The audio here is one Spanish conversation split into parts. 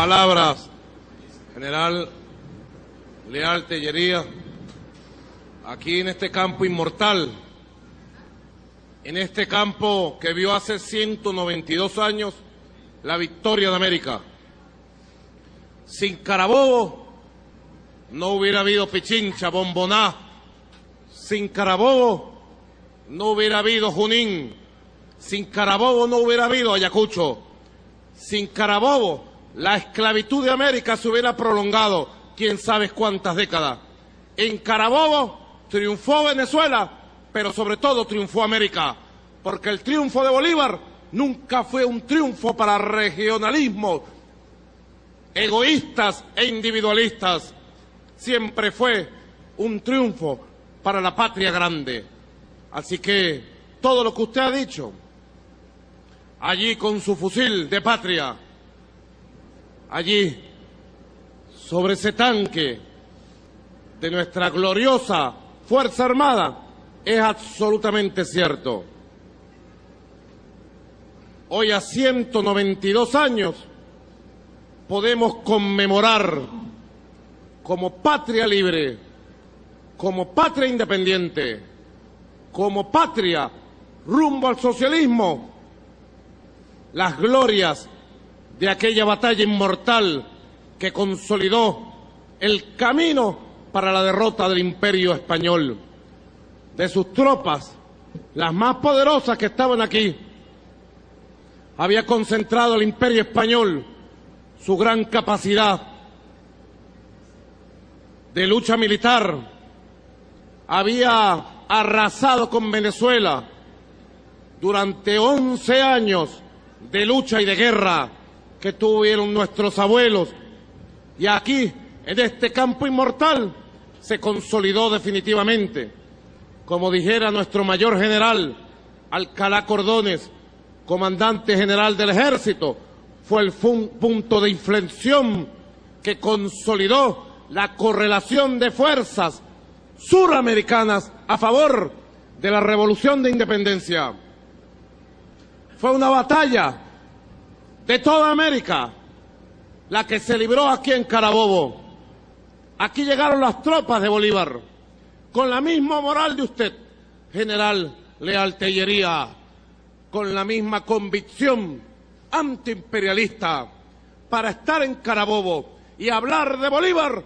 palabras, general Leal Tellería, aquí en este campo inmortal, en este campo que vio hace 192 años la victoria de América. Sin Carabobo no hubiera habido Pichincha, Bomboná. Sin Carabobo no hubiera habido Junín. Sin Carabobo no hubiera habido Ayacucho. Sin Carabobo la esclavitud de América se hubiera prolongado quién sabe cuántas décadas. En Carabobo triunfó Venezuela, pero sobre todo triunfó América, porque el triunfo de Bolívar nunca fue un triunfo para regionalismos egoístas e individualistas, siempre fue un triunfo para la patria grande. Así que todo lo que usted ha dicho, allí con su fusil de patria, allí sobre ese tanque de nuestra gloriosa Fuerza Armada, es absolutamente cierto. Hoy, a 192 años, podemos conmemorar como patria libre, como patria independiente, como patria rumbo al socialismo, las glorias de aquella batalla inmortal que consolidó el camino para la derrota del Imperio Español. De sus tropas, las más poderosas que estaban aquí, había concentrado el Imperio Español su gran capacidad de lucha militar, había arrasado con Venezuela durante 11 años de lucha y de guerra que tuvieron nuestros abuelos, y aquí, en este campo inmortal, se consolidó definitivamente. Como dijera nuestro mayor general, Alcalá Cordones, comandante general del Ejército, fue el punto de inflexión que consolidó la correlación de fuerzas suramericanas a favor de la Revolución de Independencia. Fue una batalla de toda América la que se libró aquí en Carabobo. Aquí llegaron las tropas de Bolívar con la misma moral de usted, general Leal Tellería, con la misma convicción antiimperialista. Para estar en Carabobo y hablar de Bolívar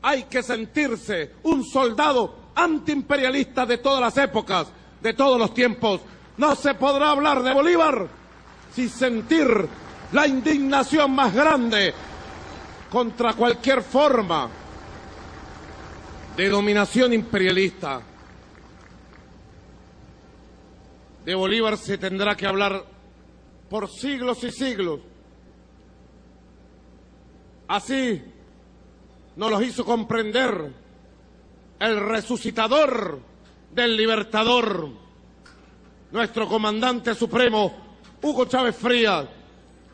hay que sentirse un soldado antiimperialista de todas las épocas, de todos los tiempos. No se podrá hablar de Bolívar sin sentir la indignación más grande contra cualquier forma de dominación imperialista. De Bolívar se tendrá que hablar por siglos y siglos. Así nos lo hizo comprender el resucitador del libertador, nuestro comandante supremo, Hugo Chávez Frías,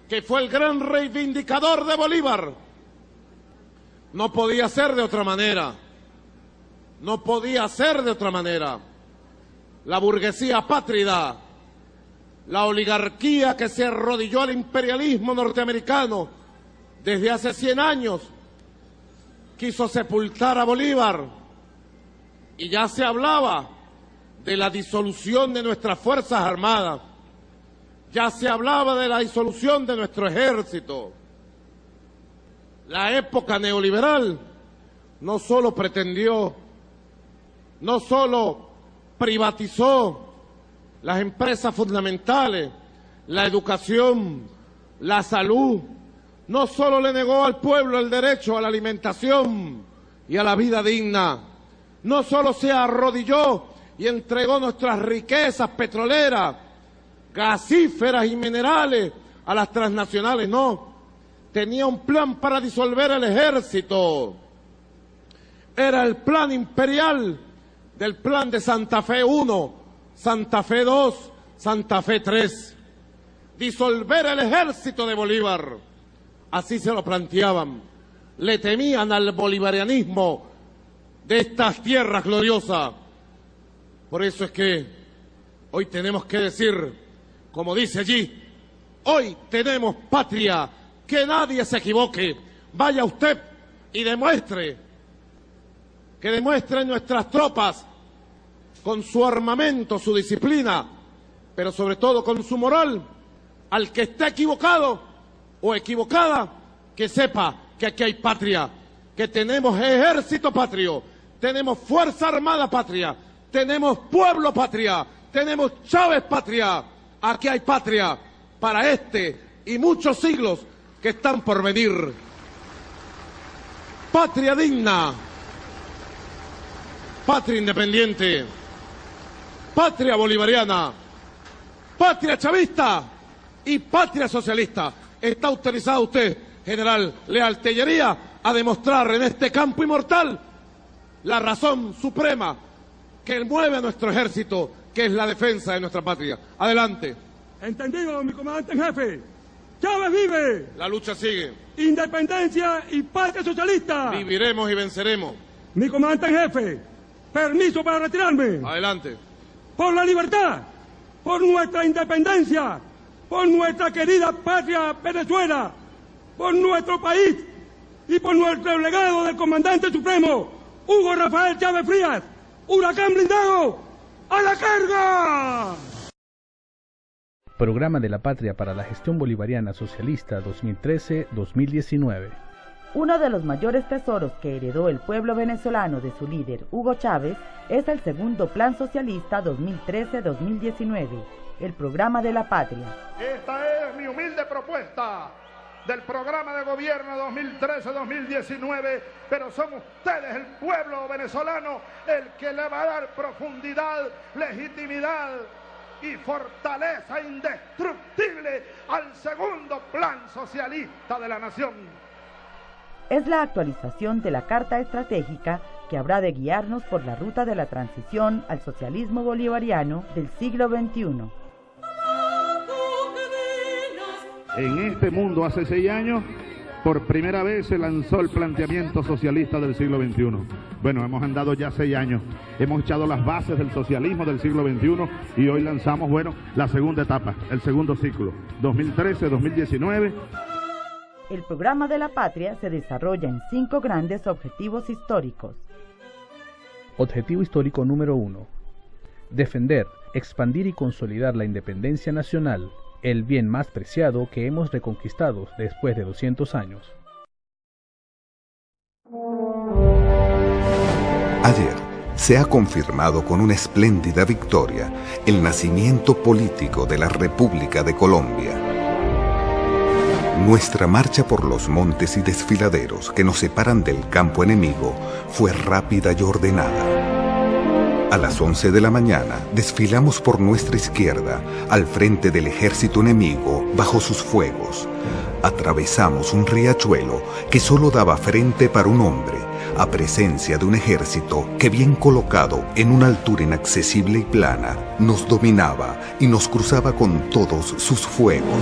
que fue el gran reivindicador de Bolívar. No podía ser de otra manera. No podía ser de otra manera. La burguesía apátrida, la oligarquía que se arrodilló al imperialismo norteamericano desde hace 100 años, quiso sepultar a Bolívar, y ya se hablaba de la disolución de nuestras Fuerzas Armadas, ya se hablaba de la disolución de nuestro ejército. La época neoliberal no solo pretendió, no solo privatizó las empresas fundamentales, la educación, la salud, no solo le negó al pueblo el derecho a la alimentación y a la vida digna, no solo se arrodilló y entregó nuestras riquezas petroleras, gasíferas y minerales a las transnacionales, no. Tenía un plan para disolver el ejército. Era el plan imperial del plan de Santa Fe I, Santa Fe II, Santa Fe III. Disolver el ejército de Bolívar. Así se lo planteaban. Le temían al bolivarianismo de estas tierras gloriosas. Por eso es que hoy tenemos que decir, como dice allí, hoy tenemos patria que nadie se equivoque. Vaya usted y demuestre, que demuestren nuestras tropas con su armamento, su disciplina, pero sobre todo con su moral, al que esté equivocado o equivocada, que sepa que aquí hay patria, que tenemos ejército patrio, tenemos Fuerza Armada patria, tenemos pueblo patria, tenemos Chávez patria. Aquí hay patria para este y muchos siglos que están por venir. Patria digna, patria independiente, patria bolivariana, patria chavista y patria socialista. Está autorizado usted, general Leal Tellería, a demostrar en este campo inmortal la razón suprema que mueve a nuestro ejército, que es la defensa de nuestra patria. Adelante. Entendido, mi comandante en jefe. ¡Chávez vive! La lucha sigue. Independencia y patria socialista. Viviremos y venceremos. Mi comandante en jefe. Permiso para retirarme. Adelante. Por la libertad, por nuestra independencia, por nuestra querida patria Venezuela, por nuestro país y por nuestro legado del comandante supremo, Hugo Rafael Chávez Frías, huracán blindado, ¡a la carga! Programa de la Patria para la Gestión Bolivariana Socialista 2013-2019. Uno de los mayores tesoros que heredó el pueblo venezolano de su líder Hugo Chávez es el segundo Plan Socialista 2013-2019, el Programa de la Patria. Esta es mi humilde propuesta del programa de gobierno 2013-2019, pero son ustedes, el pueblo venezolano, el que le va a dar profundidad, legitimidad y fortaleza indestructible al segundo plan socialista de la nación. Es la actualización de la Carta Estratégica que habrá de guiarnos por la ruta de la transición al socialismo bolivariano del siglo XXI. En este mundo, hace 6 años, por primera vez se lanzó el planteamiento socialista del siglo XXI. Bueno, hemos andado ya 6 años, hemos echado las bases del socialismo del siglo XXI y hoy lanzamos, bueno, la segunda etapa, el segundo ciclo, 2013-2019. El Programa de la Patria se desarrolla en 5 grandes objetivos históricos. Objetivo histórico número 1. Defender, expandir y consolidar la independencia nacional, el bien más preciado que hemos reconquistado después de 200 años. Ayer se ha confirmado con una espléndida victoria el nacimiento político de la República de Colombia. Nuestra marcha por los montes y desfiladeros que nos separan del campo enemigo fue rápida y ordenada. A las 11 de la mañana desfilamos por nuestra izquierda al frente del ejército enemigo bajo sus fuegos. Atravesamos un riachuelo que solo daba frente para un hombre, a presencia de un ejército que, bien colocado en una altura inaccesible y plana, nos dominaba y nos cruzaba con todos sus fuegos.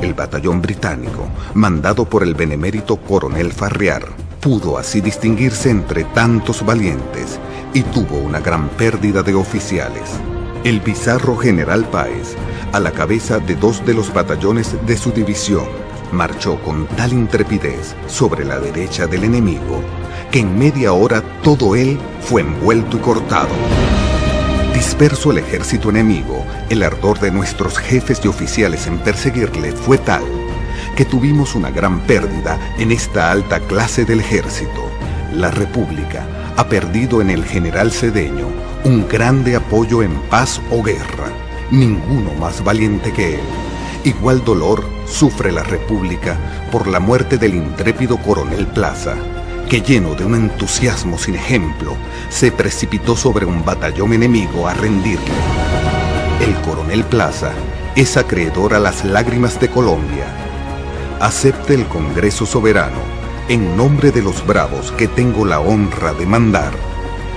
El batallón británico, mandado por el benemérito coronel Farriar, pudo así distinguirse entre tantos valientes y tuvo una gran pérdida de oficiales. El bizarro general Páez, a la cabeza de 2 de los batallones de su división, marchó con tal intrepidez sobre la derecha del enemigo que en media hora todo él fue envuelto y cortado. Disperso el ejército enemigo, el ardor de nuestros jefes y oficiales en perseguirle fue tal que tuvimos una gran pérdida en esta alta clase del ejército. La República ha perdido en el general Cedeño un grande apoyo en paz o guerra, ninguno más valiente que él. Igual dolor sufre la República por la muerte del intrépido coronel Plaza, que lleno de un entusiasmo sin ejemplo, se precipitó sobre un batallón enemigo a rendirle. El coronel Plaza es acreedor a las lágrimas de Colombia. Acepte el Congreso Soberano, en nombre de los bravos que tengo la honra de mandar,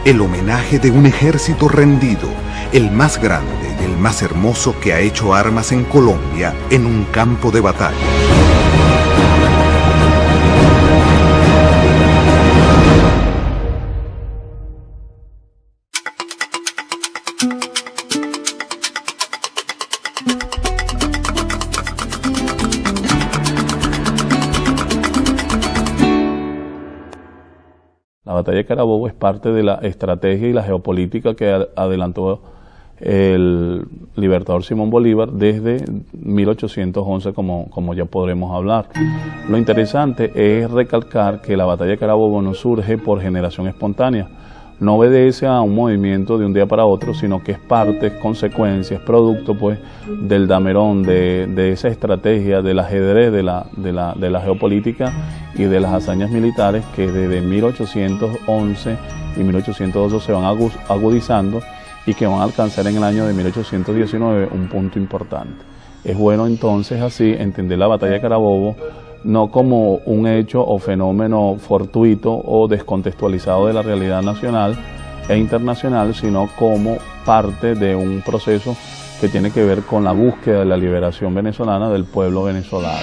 el homenaje de un ejército rendido, el más grande y el más hermoso que ha hecho armas en Colombia en un campo de batalla. La batalla de Carabobo es parte de la estrategia y la geopolítica que adelantó el libertador Simón Bolívar desde 1811, como ya podremos hablar. Lo interesante es recalcar que la batalla de Carabobo no surge por generación espontánea, no obedece a un movimiento de un día para otro, sino que es parte, es consecuencia, es producto pues del damerón, de esa estrategia, del ajedrez de la geopolítica y de las hazañas militares que desde 1811 y 1812 se van agudizando y que van a alcanzar en el año de 1819 un punto importante. Es bueno entonces así entender la batalla de Carabobo no como un hecho o fenómeno fortuito o descontextualizado de la realidad nacional e internacional, sino como parte de un proceso que tiene que ver con la búsqueda de la liberación venezolana del pueblo venezolano.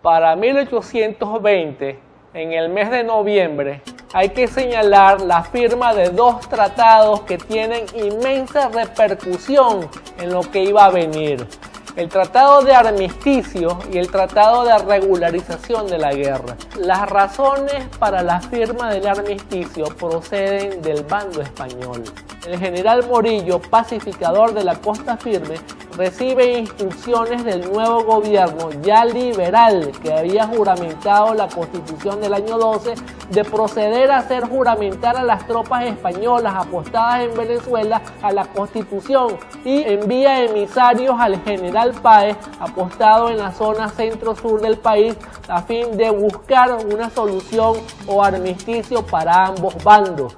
Para 1820, en el mes de noviembre, hay que señalar la firma de dos tratados que tienen inmensa repercusión en lo que iba a venir. El Tratado de Armisticio y el Tratado de Regularización de la Guerra. Las razones para la firma del armisticio proceden del bando español. El general Morillo, pacificador de la Costa Firme, recibe instrucciones del nuevo gobierno ya liberal que había juramentado la Constitución del año 12 de proceder a hacer juramentar a las tropas españolas apostadas en Venezuela a la Constitución y envía emisarios al general Páez apostado en la zona centro-sur del país a fin de buscar una solución o armisticio para ambos bandos.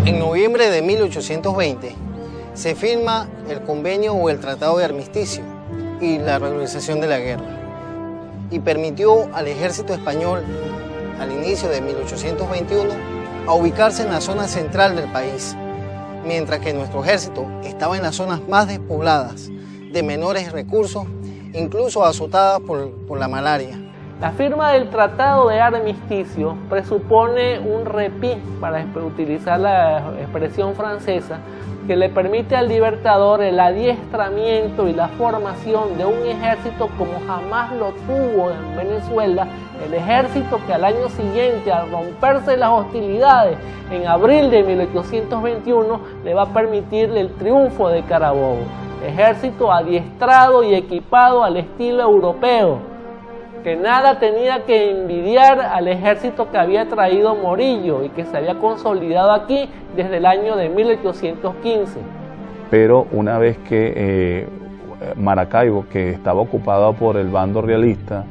En noviembre de 1820 se firma el convenio o el Tratado de Armisticio y la regularización de la guerra y permitió al ejército español al inicio de 1821 a ubicarse en la zona central del país, mientras que nuestro ejército estaba en las zonas más despobladas, de menores recursos, incluso azotadas por la malaria. La firma del Tratado de Armisticio presupone un repi, para utilizar la expresión francesa, que le permite al libertador el adiestramiento y la formación de un ejército como jamás lo tuvo en Venezuela, el ejército que al año siguiente, al romperse las hostilidades en abril de 1821, le va a permitir el triunfo de Carabobo. Ejército adiestrado y equipado al estilo europeo, que nada tenía que envidiar al ejército que había traído Morillo y que se había consolidado aquí desde el año de 1815. Pero una vez que Maracaibo, que estaba ocupado por el bando realista,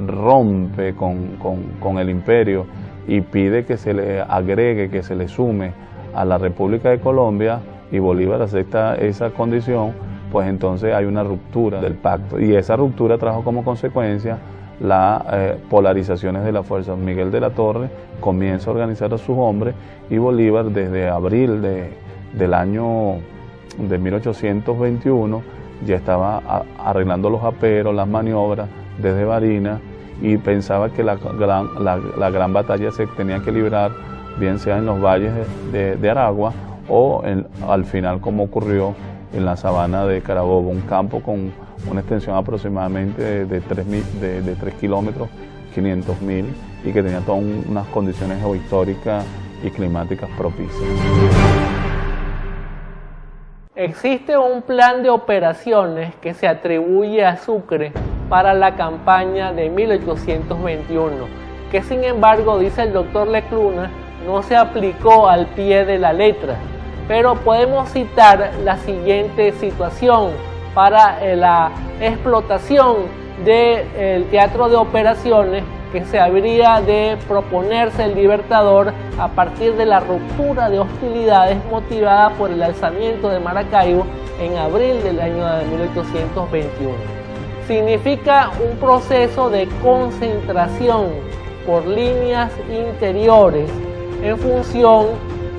rompe con el imperio y pide que se le agregue, que se le sume a la República de Colombia, y Bolívar acepta esa condición, pues entonces hay una ruptura del pacto, y esa ruptura trajo como consecuencia las polarizaciones de las fuerzas. Miguel de la Torre comienza a organizar a sus hombres y Bolívar desde abril del año de 1821 ya estaba arreglando los aperos, las maniobras desde Barinas, y pensaba que la gran batalla se tenía que librar bien sea en los valles de Aragua o al final, como ocurrió en la sabana de Carabobo, un campo con una extensión aproximadamente de 3 kilómetros, 500.000, y que tenía todas unas condiciones geohistóricas y climáticas propicias. Existe un plan de operaciones que se atribuye a Sucre para la campaña de 1821, que sin embargo, dice el doctor Lecluna, no se aplicó al pie de la letra. Pero podemos citar la siguiente situación para la explotación del teatro de operaciones que se habría de proponerse el libertador a partir de la ruptura de hostilidades motivada por el alzamiento de Maracaibo en abril del año de 1821. Significa un proceso de concentración por líneas interiores en función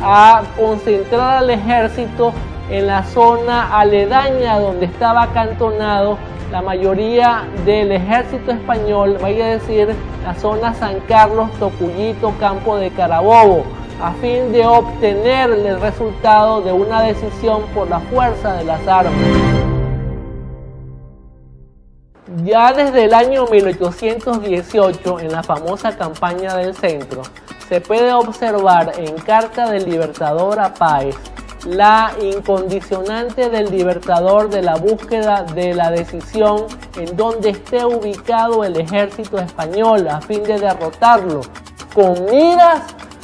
a concentrar al ejército en la zona aledaña donde estaba acantonado la mayoría del ejército español, vaya a decir la zona San Carlos, Tocuyito, Campo de Carabobo, a fin de obtener el resultado de una decisión por la fuerza de las armas. Ya desde el año 1818, en la famosa campaña del Centro, se puede observar en carta del libertador a Páez la incondicionante del libertador de la búsqueda de la decisión en donde esté ubicado el ejército español a fin de derrotarlo, con miras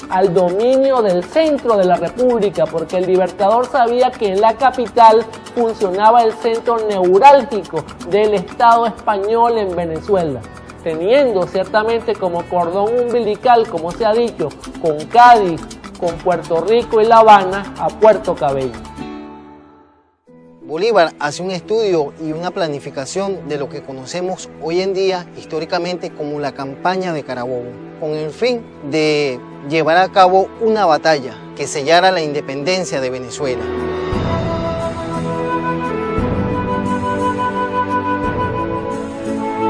al dominio del centro de la República, porque el libertador sabía que en la capital funcionaba el centro neurálgico del Estado español en Venezuela, teniendo ciertamente como cordón umbilical, como se ha dicho, con Cádiz, con Puerto Rico y La Habana a Puerto Cabello. Bolívar hace un estudio y una planificación de lo que conocemos hoy en día históricamente como la campaña de Carabobo, con el fin de llevar a cabo una batalla que sellara la independencia de Venezuela.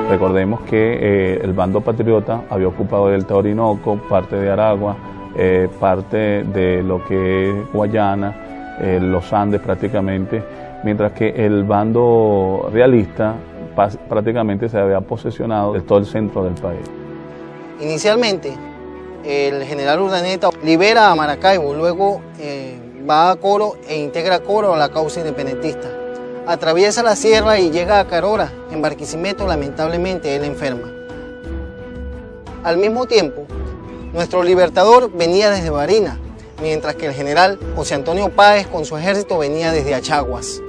Recordemos que el bando patriota había ocupado el Delta Orinoco, parte de Aragua, parte de lo que es Guayana, los Andes prácticamente, mientras que el bando realista prácticamente se había posesionado de todo el centro del país. Inicialmente, el general Urdaneta libera a Maracaibo, luego va a Coro e integra Coro a la causa independentista. Atraviesa la sierra y llega a Carora. En Barquisimeto, lamentablemente, él enferma. Al mismo tiempo, nuestro libertador venía desde Barinas, mientras que el general José Antonio Páez con su ejército venía desde Achaguas.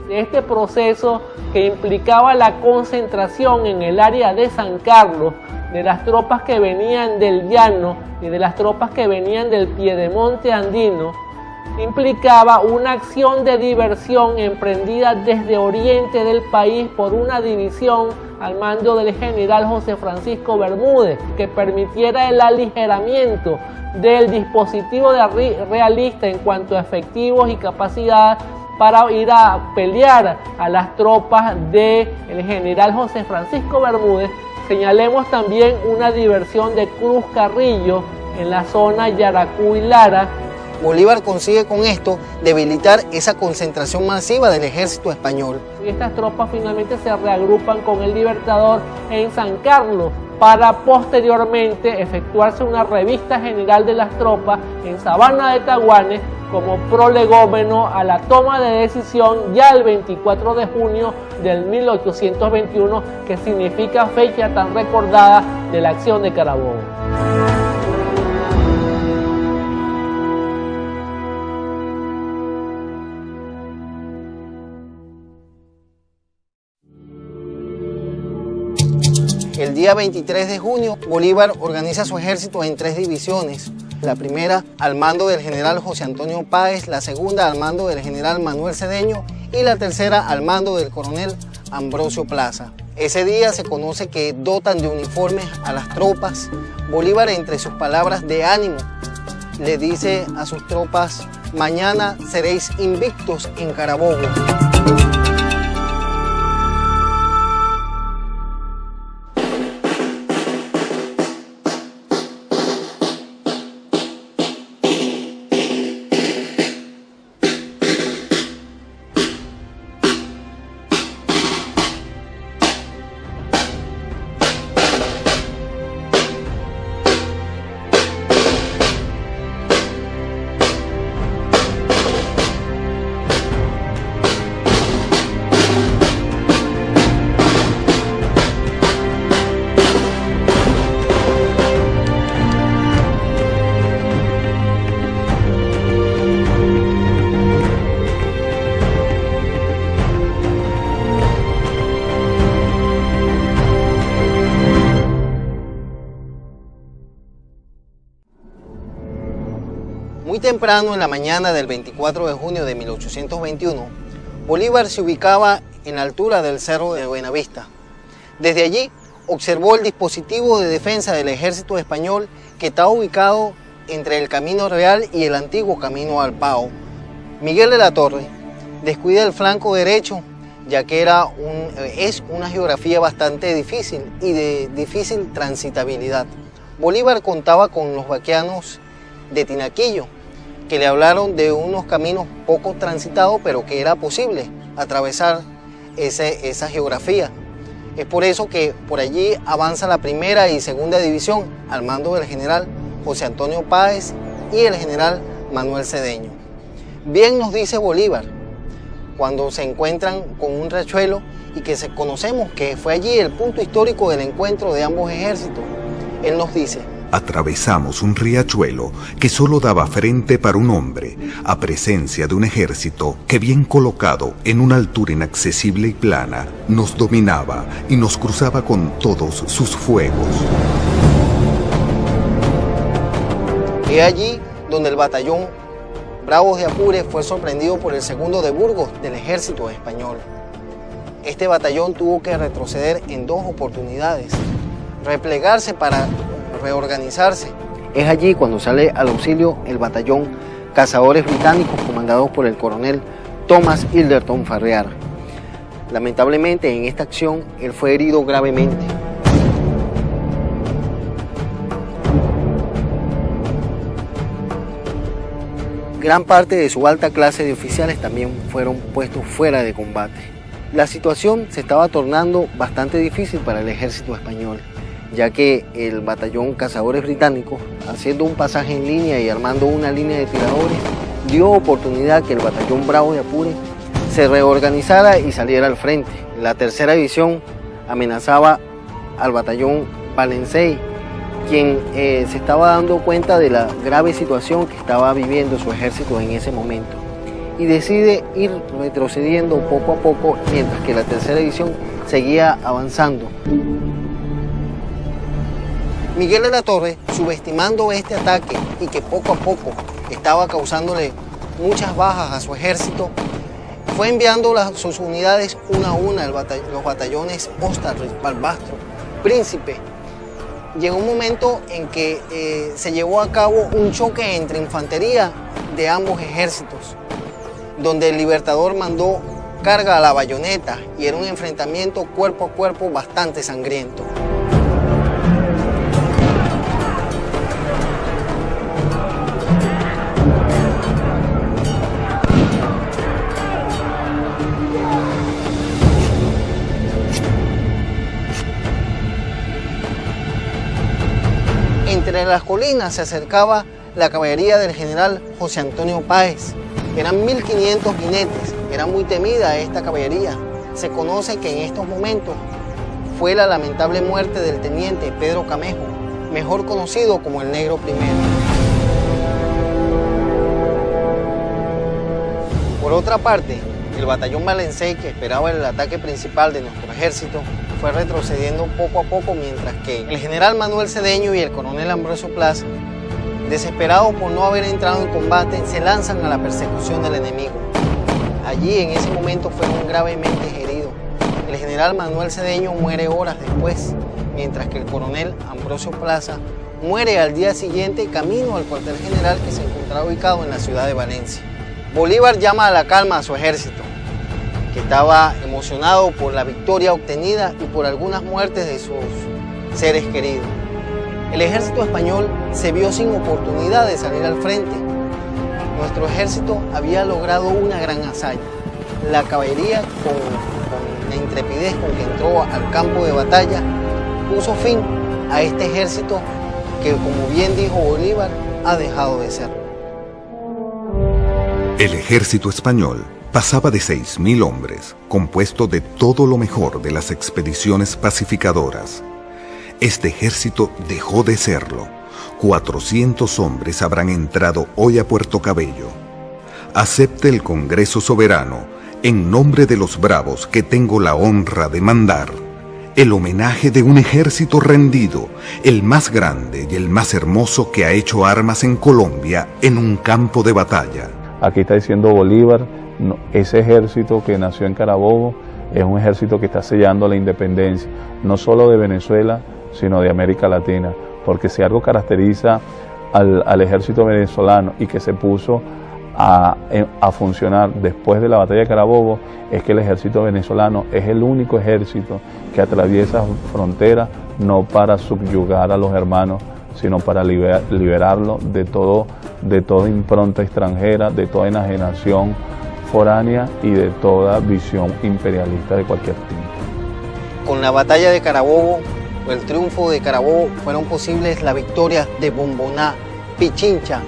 Este proceso que implicaba la concentración en el área de San Carlos de las tropas que venían del llano y de las tropas que venían del piedemonte andino, implicaba una acción de diversión emprendida desde oriente del país por una división al mando del general José Francisco Bermúdez, que permitiera el aligeramiento del dispositivo realista en cuanto a efectivos y capacidad para ir a pelear a las tropas del general José Francisco Bermúdez. Señalemos también una diversión de Cruz Carrillo en la zona Yaracuy-Lara. Bolívar consigue con esto debilitar esa concentración masiva del ejército español. Y estas tropas finalmente se reagrupan con el libertador en San Carlos para posteriormente efectuarse una revista general de las tropas en Sabana de Taguanes como prolegómeno a la toma de decisión ya el 24 de junio del 1821, que significa fecha tan recordada de la acción de Carabobo. El día 23 de junio, Bolívar organiza su ejército en 3 divisiones. La primera al mando del general José Antonio Páez, la segunda al mando del general Manuel Cedeño y la tercera al mando del coronel Ambrosio Plaza. Ese día se conoce que dotan de uniformes a las tropas. Bolívar, entre sus palabras de ánimo, le dice a sus tropas: mañana seréis invictos en Carabobo. Muy temprano en la mañana del 24 de junio de 1821, Bolívar se ubicaba en la altura del Cerro de Buenavista. Desde allí observó el dispositivo de defensa del ejército español que estaba ubicado entre el Camino Real y el antiguo Camino al Pao. Miguel de la Torre descuida el flanco derecho, ya que es una geografía bastante difícil y de difícil transitabilidad. Bolívar contaba con los vaqueanos de Tinaquillo, que le hablaron de unos caminos poco transitados, pero que era posible atravesar esa geografía. Es por eso que por allí avanza la primera y segunda división al mando del general José Antonio Páez y el general Manuel Cedeño. Bien nos dice Bolívar, cuando se encuentran con un riachuelo y que conocemos que fue allí el punto histórico del encuentro de ambos ejércitos, él nos dice: atravesamos un riachuelo que solo daba frente para un hombre, a presencia de un ejército que, bien colocado en una altura inaccesible y plana, nos dominaba y nos cruzaba con todos sus fuegos. Es allí donde el batallón Bravos de Apure fue sorprendido por el 2º de Burgos del ejército español. Este batallón tuvo que retroceder en 2 oportunidades, replegarse para reorganizarse. Es allí cuando sale al auxilio el batallón Cazadores Británicos, comandados por el coronel Thomas Ilderton Farrear. Lamentablemente en esta acción él fue herido gravemente. Gran parte de su alta clase de oficiales también fueron puestos fuera de combate. La situación se estaba tornando bastante difícil para el ejército español, ya que el batallón Cazadores Británicos, haciendo un pasaje en línea y armando una línea de tiradores, dio oportunidad que el batallón Bravo de Apure se reorganizara y saliera al frente. La tercera división amenazaba al batallón Valencey, quien se estaba dando cuenta de la grave situación que estaba viviendo su ejército en ese momento, y decide ir retrocediendo poco a poco mientras que la tercera división seguía avanzando. Miguel de la Torre, subestimando este ataque y que poco a poco estaba causándole muchas bajas a su ejército, fue enviando sus unidades una a una, los batallones Austerlitz, Barbastro, Príncipe. Llegó un momento en que se llevó a cabo un choque entre infantería de ambos ejércitos, donde el Libertador mandó carga a la bayoneta y era un enfrentamiento cuerpo a cuerpo bastante sangriento. Entre las colinas se acercaba la caballería del general José Antonio Páez. Eran 1500 jinetes, era muy temida esta caballería. Se conoce que en estos momentos fue la lamentable muerte del teniente Pedro Camejo, mejor conocido como el Negro Primero. Por otra parte, el batallón Valencey, que esperaba el ataque principal de nuestro ejército, fue retrocediendo poco a poco, mientras que el general Manuel Cedeño y el coronel Ambrosio Plaza, desesperados por no haber entrado en combate, se lanzan a la persecución del enemigo. Allí en ese momento fueron gravemente heridos. El general Manuel Cedeño muere horas después, mientras que el coronel Ambrosio Plaza muere al día siguiente camino al cuartel general que se encontraba ubicado en la ciudad de Valencia. Bolívar llama a la calma a su ejército, que estaba emocionado por la victoria obtenida y por algunas muertes de sus seres queridos. El ejército español se vio sin oportunidad de salir al frente. Nuestro ejército había logrado una gran hazaña. La caballería, con la intrepidez con que entró al campo de batalla, puso fin a este ejército que, como bien dijo Bolívar, ha dejado de ser. El ejército español pasaba de 6.000 hombres, compuesto de todo lo mejor de las expediciones pacificadoras. Este ejército dejó de serlo. 400 hombres habrán entrado hoy a Puerto Cabello. Acepte el Congreso Soberano, en nombre de los bravos que tengo la honra de mandar, el homenaje de un ejército rendido, el más grande y el más hermoso que ha hecho armas en Colombia en un campo de batalla. Aquí está diciendo Bolívar, ese ejército que nació en Carabobo es un ejército que está sellando la independencia, no solo de Venezuela, sino de América Latina, porque si algo caracteriza al ejército venezolano y que se puso a funcionar después de la batalla de Carabobo, es que el ejército venezolano es el único ejército que atraviesa fronteras no para subyugar a los hermanos sino para liberarlo de toda impronta extranjera, de toda enajenación foránea y de toda visión imperialista de cualquier tipo. Con la batalla de Carabobo, o el triunfo de Carabobo, fueron posibles las victorias de Bomboná, Pichincha,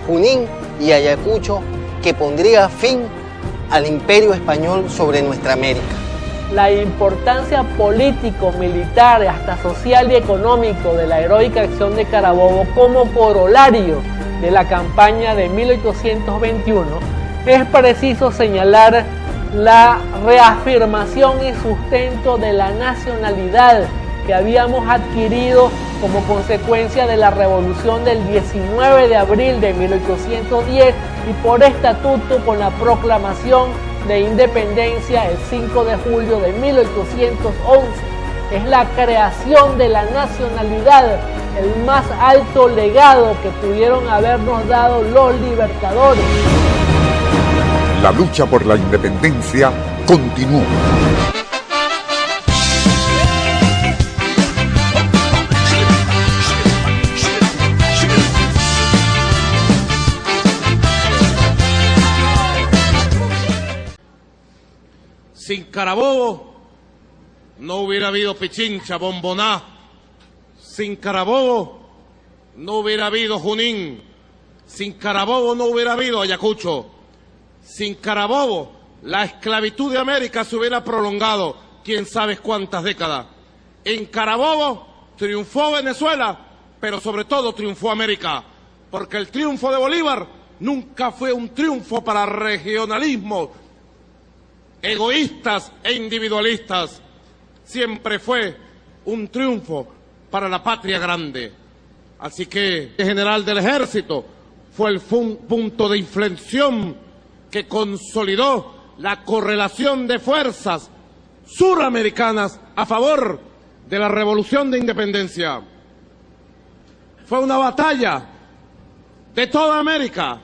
Junín y Ayacucho, que pondría fin al imperio español sobre nuestra América. La importancia político, militar, hasta social y económico de la heroica acción de Carabobo como corolario de la campaña de 1821, es preciso señalar la reafirmación y sustento de la nacionalidad que habíamos adquirido como consecuencia de la revolución del 19 de abril de 1810 y por estatuto con la proclamación de independencia el 5 de julio de 1811. Es la creación de la nacionalidad, el más alto legado que pudieron habernos dado los libertadores. La lucha por la independencia continúa. Sin Carabobo no hubiera habido Pichincha, Bomboná. Sin Carabobo no hubiera habido Junín. Sin Carabobo no hubiera habido Ayacucho. Sin Carabobo la esclavitud de América se hubiera prolongado quién sabe cuántas décadas. En Carabobo triunfó Venezuela, pero sobre todo triunfó América, porque el triunfo de Bolívar nunca fue un triunfo para regionalismos egoístas e individualistas, siempre fue un triunfo para la patria grande. Así que el general del ejército fue el punto de inflexión que consolidó la correlación de fuerzas suramericanas a favor de la revolución de independencia. Fue una batalla de toda América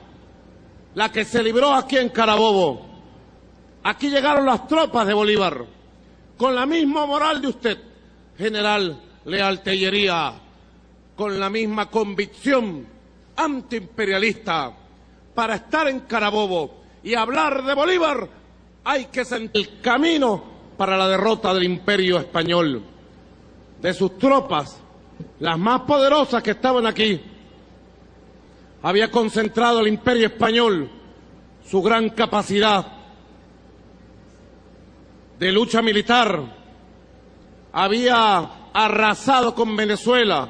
la que se libró aquí en Carabobo. Aquí llegaron las tropas de Bolívar, con la misma moral de usted, general Leal Tellería, con la misma convicción antiimperialista. Para estar en Carabobo y hablar de Bolívar, hay que sentir el camino para la derrota del imperio español. De sus tropas, las más poderosas que estaban aquí, había concentrado el imperio español su gran capacidad de lucha militar, había arrasado con Venezuela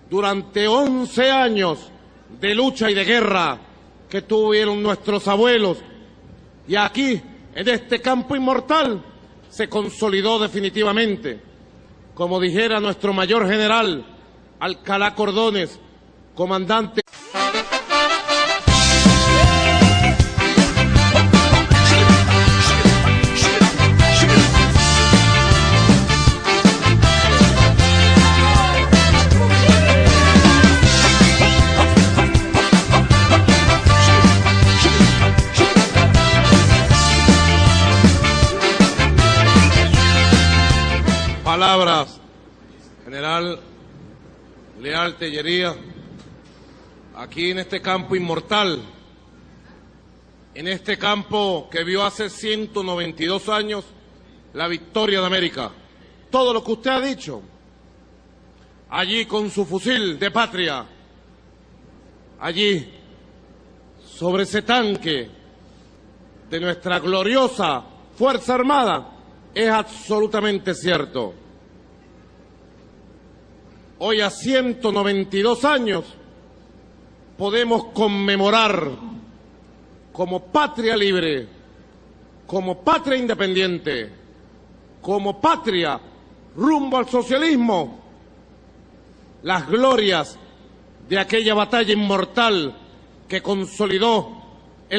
durante 11 años de lucha y de guerra que tuvieron nuestros abuelos, y aquí, en este campo inmortal, se consolidó definitivamente. Como dijera nuestro mayor general, Alcalá Cordones, comandante. Palabras, general Leal Tellería, aquí en este campo inmortal, en este campo que vio hace 192 años la victoria de América. Todo lo que usted ha dicho, allí con su fusil de patria, allí sobre ese tanque de nuestra gloriosa Fuerza Armada, es absolutamente cierto. Hoy, a 192 años, podemos conmemorar como patria libre, como patria independiente, como patria rumbo al socialismo, las glorias de aquella batalla inmortal que consolidó